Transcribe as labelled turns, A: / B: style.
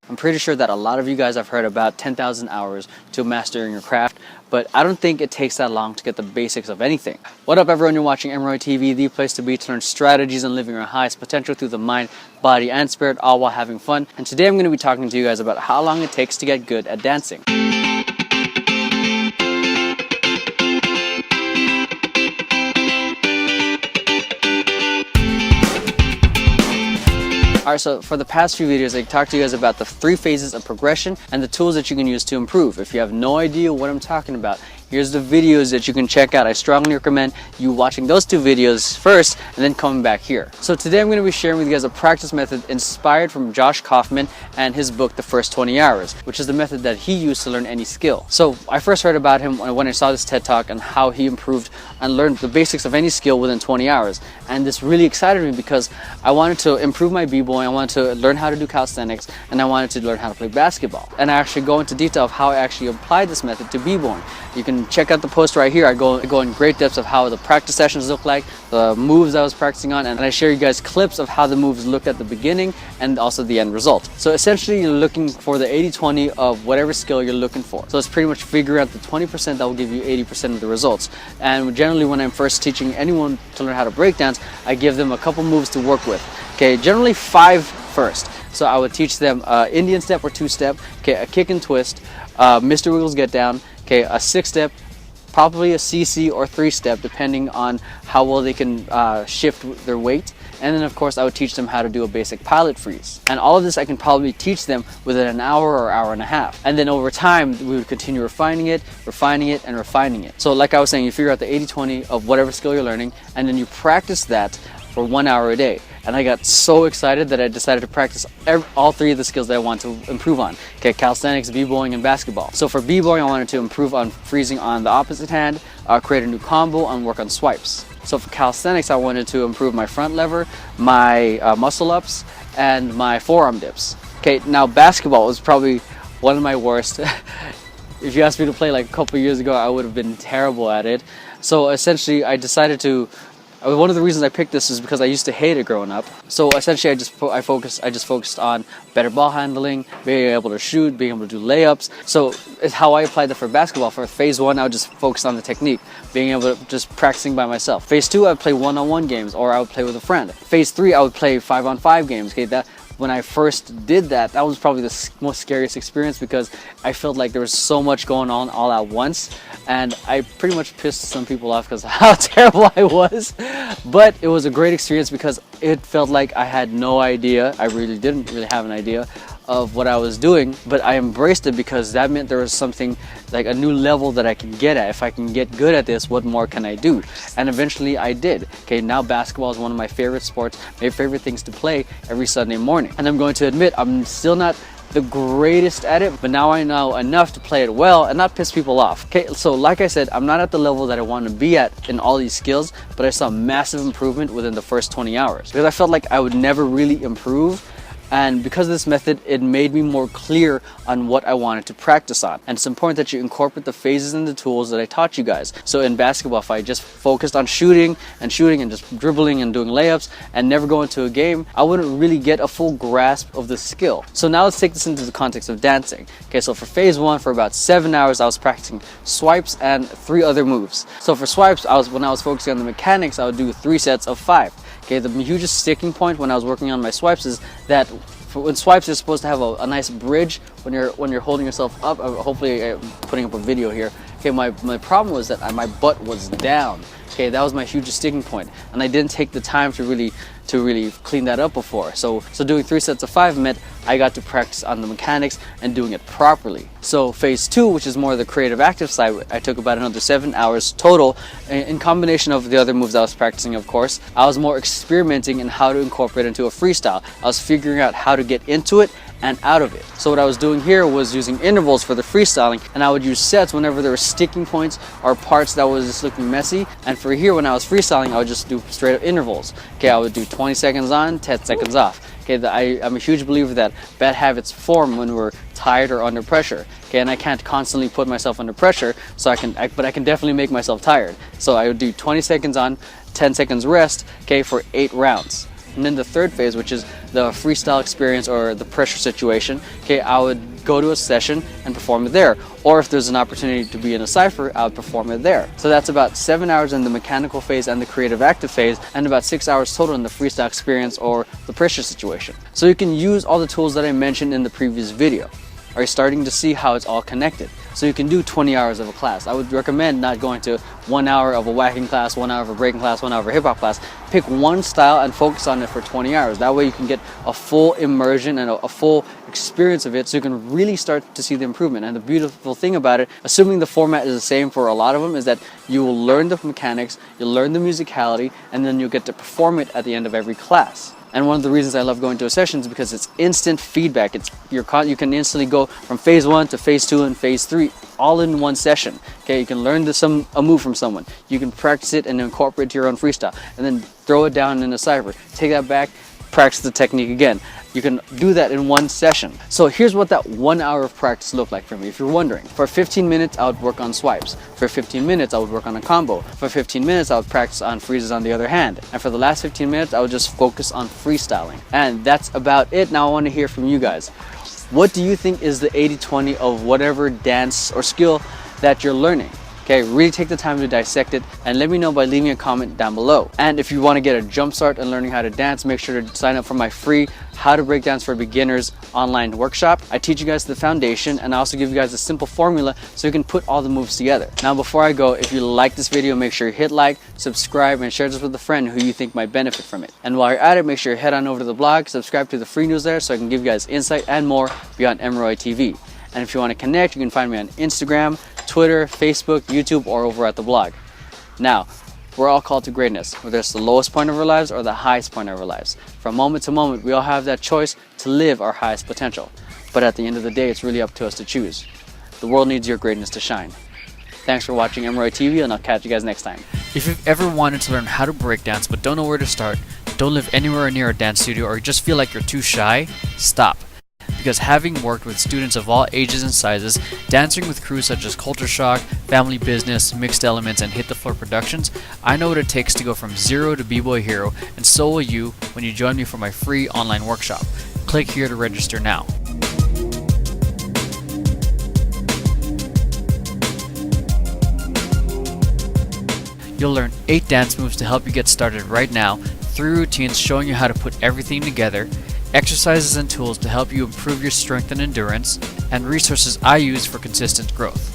A: I'm pretty sure that a lot of you guys have heard about 10,000 hours to mastering your craft, but I don't think it takes that long to get the basics of anything. What up everyone, you're watching Emeroy TV, the place to be to learn strategies and living your highest potential through the mind, body, and spirit, all while having fun. And today I'm going to be talking to you guys about how long it takes to get good at dancing. Alright, so for the past few videos, I talked to you guys about the 3 phases of progression and the tools that you can use to improve. If you have no idea what I'm talking about, here's the videos that you can check out. I strongly recommend you watching those 2 videos first and then coming back here. So today I'm going to be sharing with you guys a practice method inspired from Josh Kaufman and his book, The First 20 Hours, which is the method that he used to learn any skill. So I first heard about him when I saw this TED Talk and how he improved and learned the basics of any skill within 20 hours. And this really excited me because I wanted to improve my b-boy, I wanted to learn how to do calisthenics, and I wanted to learn how to play basketball. And I actually go into detail of how I actually applied this method to b-boying. You can check out the post right here. I go in great depths of how the practice sessions look like, the moves I was practicing on, and I share you guys clips of how the moves looked at the beginning and also the end result. So essentially you're looking for the 80-20 of whatever skill you're looking for. So it's pretty much figuring out the 20% that will give you 80% of the results. And generally when I'm first teaching anyone to learn how to break dance, I give them a couple moves to work with. Okay, generally 5 first. So I would teach them Indian step or 2-step, okay, a kick and twist, Mr. Wiggles get down, okay, a 6-step, probably a CC or 3-step depending on how well they can shift their weight. And then of course I would teach them how to do a basic pilot freeze. And all of this I can probably teach them within an hour or hour and a half. And then over time we would continue refining it, and refining it. So like I was saying, you figure out the 80-20 of whatever skill you're learning, and then you practice that for 1 hour a day. And I got so excited that I decided to practice all 3 of the skills that I want to improve on. Okay, calisthenics, b-boying, and basketball. So for b-boying, I wanted to improve on freezing on the opposite hand, create a new combo, and work on swipes. So for calisthenics, I wanted to improve my front lever, my muscle ups, and my forearm dips. Okay, now basketball was probably one of my worst. If you asked me to play like a couple years ago, I would have been terrible at it. So essentially, I decided to. One of the reasons I picked this is because I used to hate it growing up. So essentially I just focused on better ball handling, being able to shoot, being able to do layups. So it's how I applied that for basketball. For phase 1, I would just focus on the technique, being able to just practicing by myself. Phase 2, I would play one-on-one games, or I would play with a friend. Phase 3, I would play 5-on-5 games. Okay, when I first did that, that was probably the most scariest experience because I felt like there was so much going on all at once, and I pretty much pissed some people off because of how terrible I was. But it was a great experience because it felt like I had no idea. I really didn't have an idea of what I was doing, but I embraced it because that meant there was something like a new level that I can get at. If I can get good at this, what more can I do? And eventually I did. Okay, now basketball is one of my favorite sports, my favorite things to play every Sunday morning. And I'm going to admit, I'm still not the greatest at it, but now I know enough to play it well and not piss people off. Okay, so like I said, I'm not at the level that I want to be at in all these skills, but I saw massive improvement within the first 20 hours because I felt like I would never really improve. And because of this method, it made me more clear on what I wanted to practice on. And it's important that you incorporate the phases and the tools that I taught you guys. So in basketball, if I just focused on shooting and just dribbling and doing layups and never go into a game, I wouldn't really get a full grasp of the skill. So now let's take this into the context of dancing. Okay, so for phase 1, for about 7 hours, I was practicing swipes and 3 other moves. So for swipes, when I was focusing on the mechanics, I would do 3 sets of 5. Okay, the hugest sticking point when I was working on my swipes is that when swipes, you're supposed to have a nice bridge when you're holding yourself up. Hopefully I'm putting up a video here. Okay, my problem was that my butt was down. Okay, that was my hugest sticking point, and I didn't take the time to really clean that up before. So doing 3 sets of 5 meant I got to practice on the mechanics and doing it properly. So phase 2, which is more the creative active side, I took about another 7 hours total. In combination of the other moves I was practicing, of course, I was more experimenting in how to incorporate into a freestyle. I was figuring out how to get into it and out of it. So what I was doing here was using intervals for the freestyling, and I would use sets whenever there were sticking points or parts that was just looking messy. And for here, when I was freestyling, I would just do straight up intervals. Okay, I would do 20 seconds on, 10 seconds off. Okay, I'm a huge believer that bad habits form when we're tired or under pressure. Okay, and I can't constantly put myself under pressure, so but I can definitely make myself tired. So I would do 20 seconds on, 10 seconds rest, okay, for 8 rounds. And then the third phase, which is the freestyle experience or the pressure situation, okay, I would go to a session and perform it there. Or if there's an opportunity to be in a cypher, I would perform it there. So that's about 7 hours in the mechanical phase and the creative active phase, and about 6 hours total in the freestyle experience or the pressure situation. So you can use all the tools that I mentioned in the previous video. Are you starting to see how it's all connected? So you can do 20 hours of a class. I would recommend not going to 1 hour of a whacking class, 1 hour of a breaking class, 1 hour of a hip hop class. Pick one style and focus on it for 20 hours. That way you can get a full immersion and a full experience of it, so you can really start to see the improvement. And the beautiful thing about it, assuming the format is the same for a lot of them, is that you will learn the mechanics, you'll learn the musicality, and then you'll get to perform it at the end of every class. And one of the reasons I love going to a session is because it's instant feedback. You can instantly go from phase 1 to phase 2 and phase 3 all in one session. Okay, you can learn a move from someone. You can practice it and incorporate it to your own freestyle, and then throw it down in a cypher. Take that back, practice the technique again. You can do that in one session. So here's what that 1 hour of practice looked like for me. If you're wondering, for 15 minutes, I would work on swipes. For 15 minutes, I would work on a combo. For 15 minutes, I would practice on freezes on the other hand. And for the last 15 minutes, I would just focus on freestyling. And that's about it. Now I want to hear from you guys. What do you think is the 80-20 of whatever dance or skill that you're learning? Okay, really take the time to dissect it and let me know by leaving a comment down below. And if you want to get a jump start on learning how to dance, make sure to sign up for my free How to Break Dance for Beginners online workshop. I teach you guys the foundation, and I also give you guys a simple formula so you can put all the moves together. Now before I go, if you like this video, make sure you hit like, subscribe, and share this with a friend who you think might benefit from it. And while you're at it, make sure you head on over to the blog, subscribe to the free newsletter so I can give you guys insight and more beyond Emeroy TV. And if you want to connect, you can find me on Instagram, Twitter, Facebook, YouTube, or over at the blog. Now, we're all called to greatness, whether it's the lowest point of our lives or the highest point of our lives. From moment to moment, we all have that choice to live our highest potential. But at the end of the day, it's really up to us to choose. The world needs your greatness to shine. Thanks for watching Emeroy TV, and I'll catch you guys next time. If you've ever wanted to learn how to break dance but don't know where to start, don't live anywhere near a dance studio, or you just feel like you're too shy, stop. Because having worked with students of all ages and sizes, dancing with crews such as Culture Shock, Family Business, Mixed Elements, and Hit the Floor Productions, I know what it takes to go from zero to B-Boy Hero, and so will you when you join me for my free online workshop. Click here to register now. You'll learn 8 dance moves to help you get started right now, 3 routines showing you how to put everything together, exercises and tools to help you improve your strength and endurance, and resources I use for consistent growth.